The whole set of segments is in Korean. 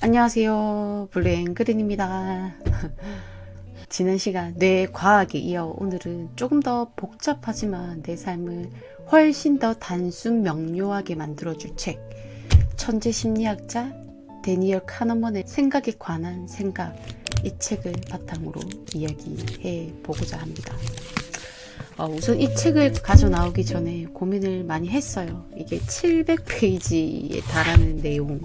안녕하세요, 블루앵그린입니다. 지난 시간 뇌 과학에 이어 오늘은 조금 더 복잡하지만 내 삶을 훨씬 더 단순 명료하게 만들어줄 책, 천재 심리학자 데니얼 카너먼의 생각에 관한 생각, 이 책을 바탕으로 이야기해 보고자 합니다. 우선 이 책을 가져 나오기 전에 고민을 많이 했어요. 이게 700페이지에 달하는 내용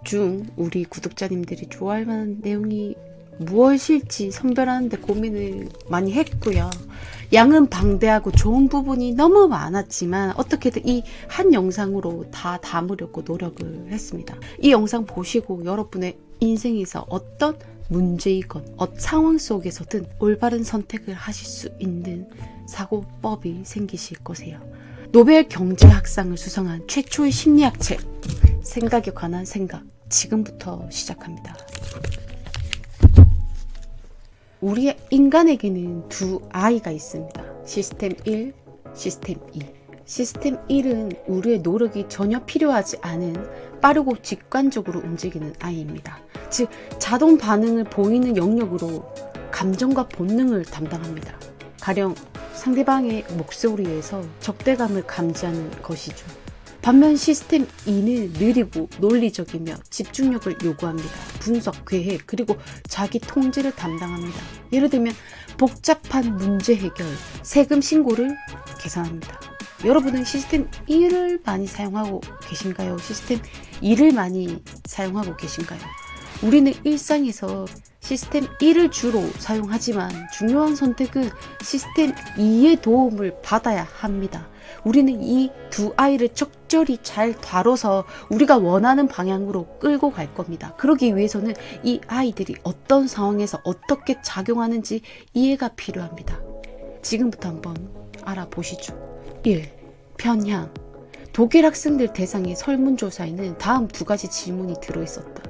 중 우리 구독자님들이 좋아할 만한 내용이 무엇일지 선별하는데 고민을 많이 했고요. 양은 방대하고 좋은 부분이 너무 많았지만 어떻게든 이 한 영상으로 다 담으려고 노력을 했습니다. 이 영상 보시고 여러분의 인생에서 어떤 문제이건 상황 속에서든 올바른 선택을 하실 수 있는 사고법이 생기실 거세요. 노벨 경제학상을 수상한 최초의 심리학 책, 생각에 관한 생각, 지금부터 시작합니다. 우리 인간에게는 두 아이가 있습니다. 시스템 1, 시스템 2. 시스템 1은 우리의 노력이 전혀 필요하지 않은 빠르고 직관적으로 움직이는 아이입니다. 즉, 자동 반응을 보이는 영역으로 감정과 본능을 담당합니다. 가령 상대방의 목소리에서 적대감을 감지하는 것이죠. 반면 시스템 2는 느리고 논리적이며 집중력을 요구합니다. 분석, 계획, 그리고 자기 통제를 담당합니다. 예를 들면 복잡한 문제 해결, 세금 신고를 계산합니다. 여러분은 시스템 1을 많이 사용하고 계신가요? 시스템 2를 많이 사용하고 계신가요? 우리는 일상에서 시스템 1을 주로 사용하지만 중요한 선택은 시스템 2의 도움을 받아야 합니다. 우리는 이 두 아이를 적절히 잘 다뤄서 우리가 원하는 방향으로 끌고 갈 겁니다. 그러기 위해서는 이 아이들이 어떤 상황에서 어떻게 작용하는지 이해가 필요합니다. 지금부터 한번 알아보시죠. 1. 편향. 독일 학생들 대상의 설문조사에는 다음 두 가지 질문이 들어있었다.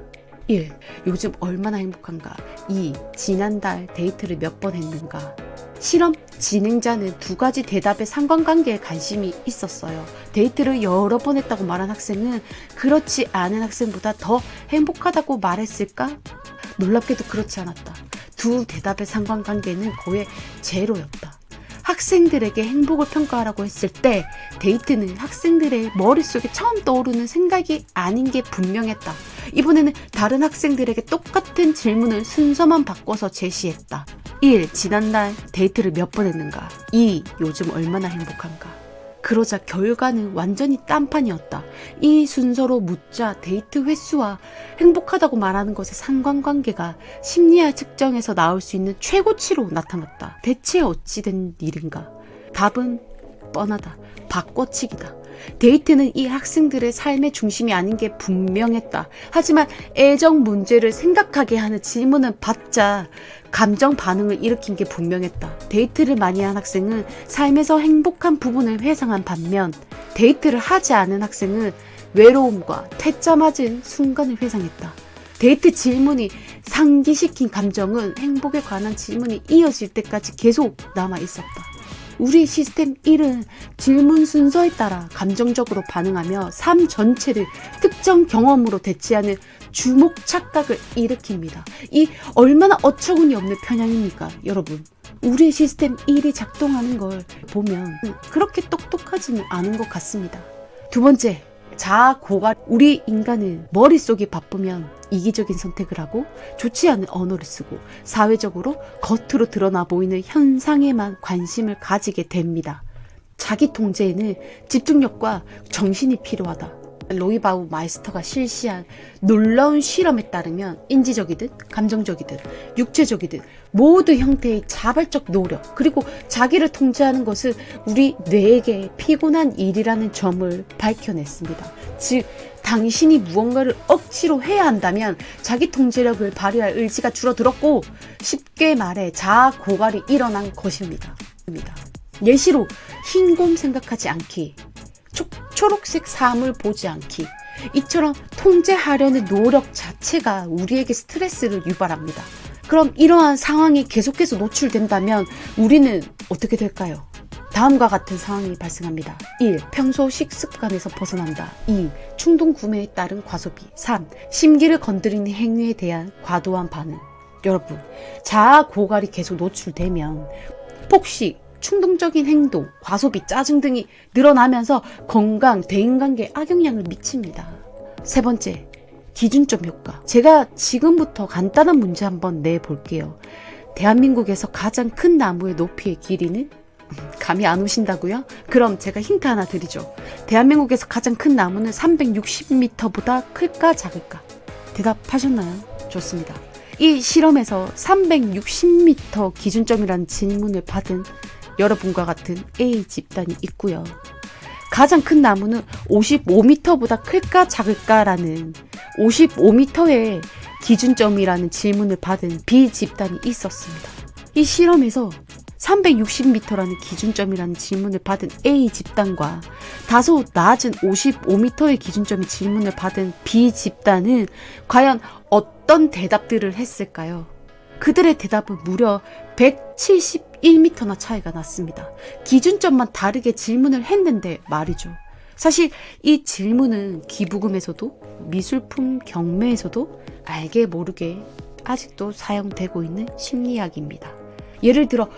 1. 요즘 얼마나 행복한가? 2. 지난달 데이트를 몇 번 했는가? 실험 진행자는 두 가지 대답의 상관관계에 관심이 있었어요. 데이트를 여러 번 했다고 말한 학생은 그렇지 않은 학생보다 더 행복하다고 말했을까? 놀랍게도 그렇지 않았다. 두 대답의 상관관계는 거의 제로였다. 학생들에게 행복을 평가하라고 했을 때 데이트는 학생들의 머릿속에 처음 떠오르는 생각이 아닌 게 분명했다. 이번에는 다른 학생들에게 똑같은 질문을 순서만 바꿔서 제시했다. 1. 지난달 데이트를 몇 번 했는가? 2. 요즘 얼마나 행복한가? 그러자 결과는 완전히 딴판이었다. 이 순서로 묻자 데이트 횟수와 행복하다고 말하는 것의 상관관계가 심리학 측정에서 나올 수 있는 최고치로 나타났다. 대체 어찌된 일인가? 답은 뻔하다. 바꿔치기다. 데이트는 이 학생들의 삶의 중심이 아닌 게 분명했다. 하지만 애정 문제를 생각하게 하는 질문을 받자 감정 반응을 일으킨 게 분명했다. 데이트를 많이 한 학생은 삶에서 행복한 부분을 회상한 반면 데이트를 하지 않은 학생은 외로움과 퇴짜 맞은 순간을 회상했다. 데이트 질문이 상기시킨 감정은 행복에 관한 질문이 이어질 때까지 계속 남아 있었다. 우리 시스템 1은 질문 순서에 따라 감정적으로 반응하며 삶 전체를 특정 경험으로 대체하는 주목 착각을 일으킵니다. 이 얼마나 어처구니 없는 편향입니까, 여러분? 우리 시스템 1이 작동하는 걸 보면 그렇게 똑똑하지는 않은 것 같습니다. 두 번째, 자아 고갈. 우리 인간은 머릿속이 바쁘면 이기적인 선택을 하고 좋지 않은 언어를 쓰고 사회적으로 겉으로 드러나 보이는 현상에만 관심을 가지게 됩니다. 자기 통제에는 집중력과 정신이 필요하다. 로이바우 마이스터가 실시한 놀라운 실험에 따르면 인지적이든 감정적이든 육체적이든 모두 형태의 자발적 노력 그리고 자기를 통제하는 것은 우리 뇌에게 피곤한 일이라는 점을 밝혀냈습니다. 즉 당신이 무언가를 억지로 해야 한다면 자기 통제력을 발휘할 의지가 줄어들었고 쉽게 말해 자아 고갈이 일어난 것입니다. 예시로 흰곰 생각하지 않기, 초록색 사물 보지 않기, 이처럼 통제하려는 노력 자체가 우리에게 스트레스를 유발합니다. 그럼 이러한 상황이 계속해서 노출된다면 우리는 어떻게 될까요? 다음과 같은 상황이 발생합니다. 1. 평소 식습관에서 벗어난다. 2. 충동 구매에 따른 과소비. 3. 심기를 건드리는 행위에 대한 과도한 반응. 여러분, 자아 고갈이 계속 노출되면 폭식, 충동적인 행동, 과소비, 짜증 등이 늘어나면서 건강, 대인관계에 악영향을 미칩니다. 세 번째, 기준점 효과. 제가 지금부터 간단한 문제 한번 내볼게요. 대한민국에서 가장 큰 나무의 높이의 길이는? 감이 안 오신다고요? 그럼 제가 힌트 하나 드리죠. 대한민국에서 가장 큰 나무는 360m보다 클까 작을까? 대답하셨나요? 좋습니다. 이 실험에서 360m 기준점이라는 질문을 받은 여러분과 같은 A 집단이 있고요. 가장 큰 나무는 55m보다 클까 작을까라는 55m의 기준점이라는 질문을 받은 B 집단이 있었습니다. 이 실험에서 360m라는 기준점이라는 질문을 받은 A 집단과 다소 낮은 55m의 기준점의 질문을 받은 B 집단은 과연 어떤 대답들을 했을까요? 그들의 대답은 무려 171m나 차이가 났습니다. 기준점만 다르게 질문을 했는데 말이죠. 사실 이 질문은 기부금에서도 미술품 경매에서도 알게 모르게 아직도 사용되고 있는 심리학입니다. 예를 들어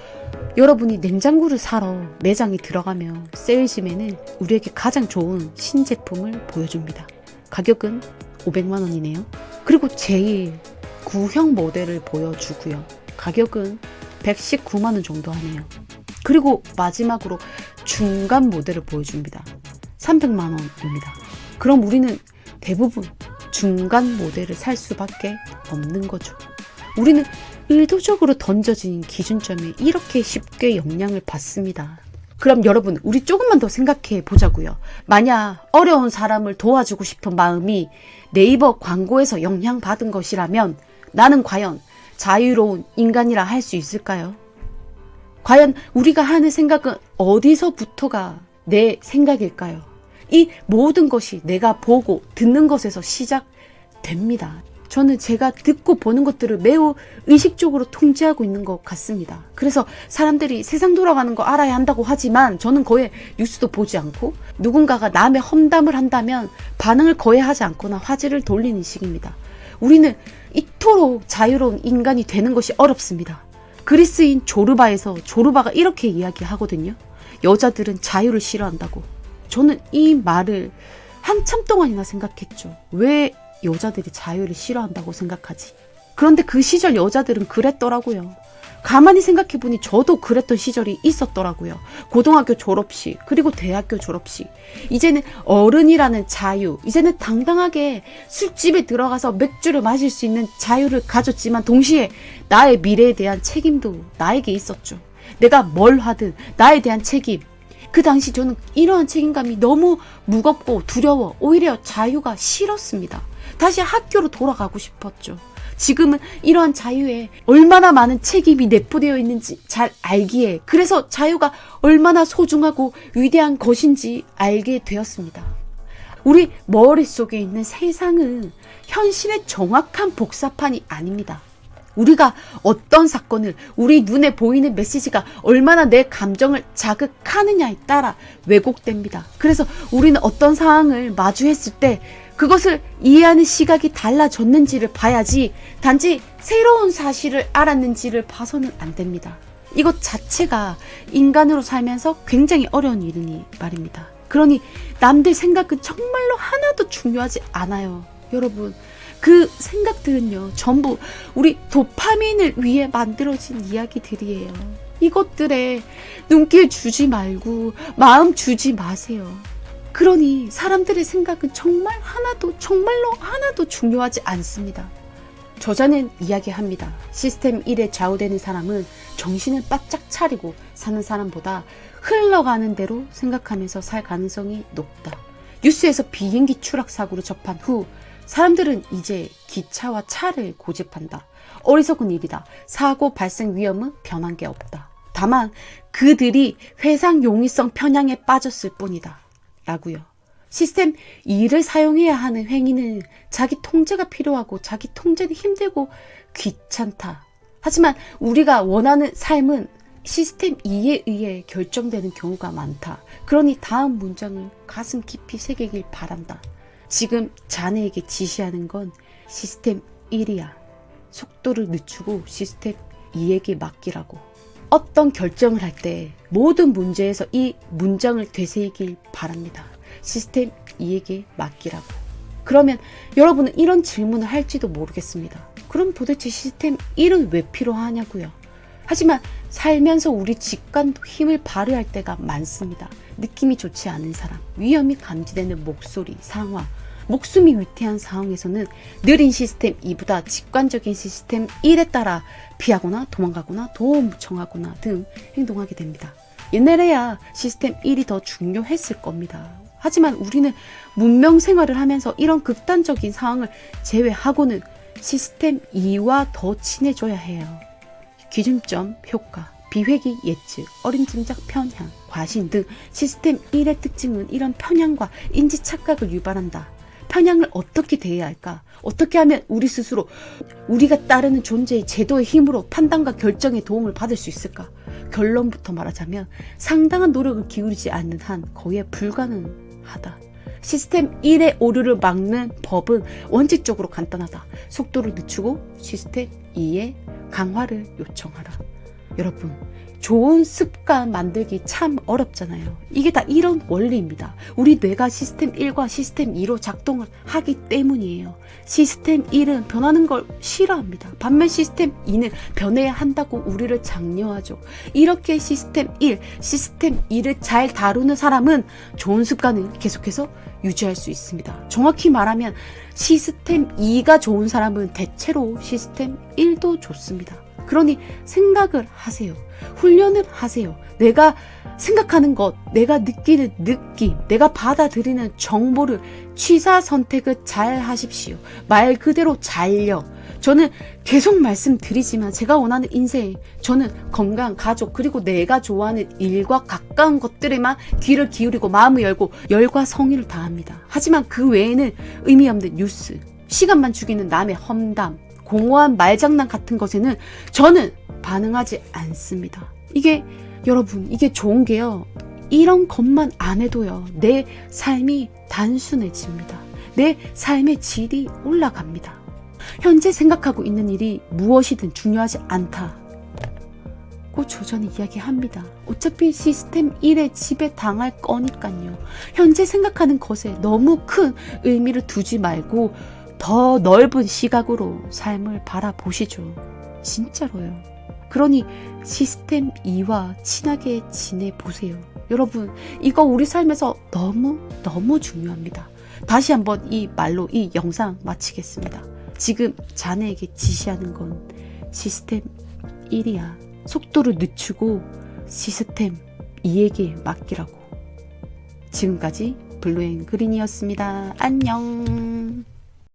여러분이 냉장고를 사러 매장에 들어가면 세일즈맨은 우리에게 가장 좋은 신제품을 보여줍니다. 가격은 500만 원이네요. 그리고 제일 구형 모델을 보여주고요. 가격은 119만 원 정도 하네요. 그리고 마지막으로 중간 모델을 보여줍니다. 300만 원입니다. 그럼 우리는 대부분 중간 모델을 살 수밖에 없는 거죠. 우리는 의도적으로 던져진 기준점에 이렇게 쉽게 영향을 받습니다. 그럼 여러분, 우리 조금만 더 생각해 보자고요. 만약 어려운 사람을 도와주고 싶은 마음이 네이버 광고에서 영향받은 것이라면 나는 과연 자유로운 인간이라 할 수 있을까요? 과연 우리가 하는 생각은 어디서부터가 내 생각일까요? 이 모든 것이 내가 보고 듣는 것에서 시작됩니다. 저는 제가 듣고 보는 것들을 매우 의식적으로 통제하고 있는 것 같습니다. 그래서 사람들이 세상 돌아가는 거 알아야 한다고 하지만 저는 거의 뉴스도 보지 않고 누군가가 남의 험담을 한다면 반응을 거의 하지 않거나 화제를 돌리는 식입니다. 우리는 이토록 자유로운 인간이 되는 것이 어렵습니다. 그리스인 조르바에서 조르바가 이렇게 이야기하거든요. 여자들은 자유를 싫어한다고. 저는 이 말을 한참 동안이나 생각했죠. 왜 여자들이 자유를 싫어한다고 생각하지? 그런데 그 시절 여자들은 그랬더라고요. 가만히 생각해보니 저도 그랬던 시절이 있었더라고요. 고등학교 졸업식, 그리고 대학교 졸업식. 이제는 어른이라는 자유, 이제는 당당하게 술집에 들어가서 맥주를 마실 수 있는 자유를 가졌지만 동시에 나의 미래에 대한 책임도 나에게 있었죠. 내가 뭘 하든 나에 대한 책임. 그 당시 저는 이러한 책임감이 너무 무겁고 두려워, 오히려 자유가 싫었습니다. 다시 학교로 돌아가고 싶었죠. 지금은 이러한 자유에 얼마나 많은 책임이 내포되어 있는지 잘 알기에, 그래서 자유가 얼마나 소중하고 위대한 것인지 알게 되었습니다. 우리 머릿속에 있는 세상은 현실의 정확한 복사판이 아닙니다. 우리가 어떤 사건을, 우리 눈에 보이는 메시지가 얼마나 내 감정을 자극하느냐에 따라 왜곡됩니다. 그래서 우리는 어떤 상황을 마주했을 때 그것을 이해하는 시각이 달라졌는지를 봐야지 단지 새로운 사실을 알았는지를 봐서는 안 됩니다. 이것 자체가 인간으로 살면서 굉장히 어려운 일이니 말입니다. 그러니 남들 생각은 정말로 하나도 중요하지 않아요. 여러분, 그 생각들은요, 전부 우리 도파민을 위해 만들어진 이야기들이에요. 이것들에 눈길 주지 말고 마음 주지 마세요. 그러니 사람들의 생각은 정말로 하나도 중요하지 않습니다. 저자는 이야기합니다. 시스템 1에 좌우되는 사람은 정신을 바짝 차리고 사는 사람보다 흘러가는 대로 생각하면서 살 가능성이 높다. 뉴스에서 비행기 추락 사고를 접한 후 사람들은 이제 기차와 차를 고집한다. 어리석은 일이다. 사고 발생 위험은 변한 게 없다. 다만 그들이 회상 용이성 편향에 빠졌을 뿐이다. 라고요. 시스템 2를 사용해야 하는 행위는 자기 통제가 필요하고 자기 통제는 힘들고 귀찮다. 하지만 우리가 원하는 삶은 시스템 2에 의해 결정되는 경우가 많다. 그러니 다음 문장을 가슴 깊이 새기길 바란다. 지금 자네에게 지시하는 건 시스템 1이야. 속도를 늦추고 시스템 2에게 맡기라고. 어떤 결정을 할 때 모든 문제에서 이 문장을 되새기길 바랍니다. 시스템 2에게 맡기라고. 그러면 여러분은 이런 질문을 할지도 모르겠습니다. 그럼 도대체 시스템 1은 왜 필요하냐고요? 하지만 살면서 우리 직관도 힘을 발휘할 때가 많습니다. 느낌이 좋지 않은 사람, 위험이 감지되는 목소리, 상황, 목숨이 위태한 상황에서는 느린 시스템 2보다 직관적인 시스템 1에 따라 피하거나 도망가거나 도움 청하거나 등 행동하게 됩니다. 옛날에야 시스템 1이 더 중요했을 겁니다. 하지만 우리는 문명 생활을 하면서 이런 극단적인 상황을 제외하고는 시스템 2와 더 친해져야 해요. 기준점, 효과, 비회기 예측, 어림짐작 편향, 과신 등 시스템 1의 특징은 이런 편향과 인지 착각을 유발한다. 편향을 어떻게 대해야 할까? 어떻게 하면 우리 스스로 우리가 따르는 존재의 제도의 힘으로 판단과 결정에 도움을 받을 수 있을까? 결론부터 말하자면 상당한 노력을 기울이지 않는 한 거의 불가능하다. 시스템 1의 오류를 막는 법은 원칙적으로 간단하다. 속도를 늦추고 시스템 2의 강화를 요청하라. 여러분, 좋은 습관 만들기 참 어렵잖아요. 이게 다 이런 원리입니다. 우리 뇌가 시스템 1과 시스템 2로 작동을 하기 때문이에요. 시스템 1은 변하는 걸 싫어합니다. 반면 시스템 2는 변해야 한다고 우리를 장려하죠. 이렇게 시스템 1, 시스템 2를 잘 다루는 사람은 좋은 습관을 계속해서 유지할 수 있습니다. 정확히 말하면 시스템 2가 좋은 사람은 대체로 시스템 1도 좋습니다. 그러니 생각을 하세요. 훈련을 하세요. 내가 생각하는 것, 내가 느끼는 느낌, 내가 받아들이는 정보를 취사 선택을 잘 하십시오. 말 그대로 잘요. 저는 계속 말씀드리지만 제가 원하는 인생, 저는 건강, 가족, 그리고 내가 좋아하는 일과 가까운 것들에만 귀를 기울이고 마음을 열고 열과 성의를 다합니다. 하지만 그 외에는 의미 없는 뉴스, 시간만 죽이는 남의 험담, 공허한 말장난 같은 것에는 저는 반응하지 않습니다. 여러분, 이게 좋은 게요. 이런 것만 안 해도요. 내 삶이 단순해집니다. 내 삶의 질이 올라갑니다. 현재 생각하고 있는 일이 무엇이든 중요하지 않다고 저는 이야기합니다. 어차피 시스템 1의 지배 당할 거니까요. 현재 생각하는 것에 너무 큰 의미를 두지 말고 더 넓은 시각으로 삶을 바라보시죠. 진짜로요. 그러니 시스템 2와 친하게 지내보세요. 여러분, 이거 우리 삶에서 너무 중요합니다. 다시 한번 이 말로 이 영상 마치겠습니다. 지금 자네에게 지시하는 건 시스템 1이야. 속도를 늦추고 시스템 2에게 맡기라고. 지금까지 블루앤그린이었습니다. 안녕.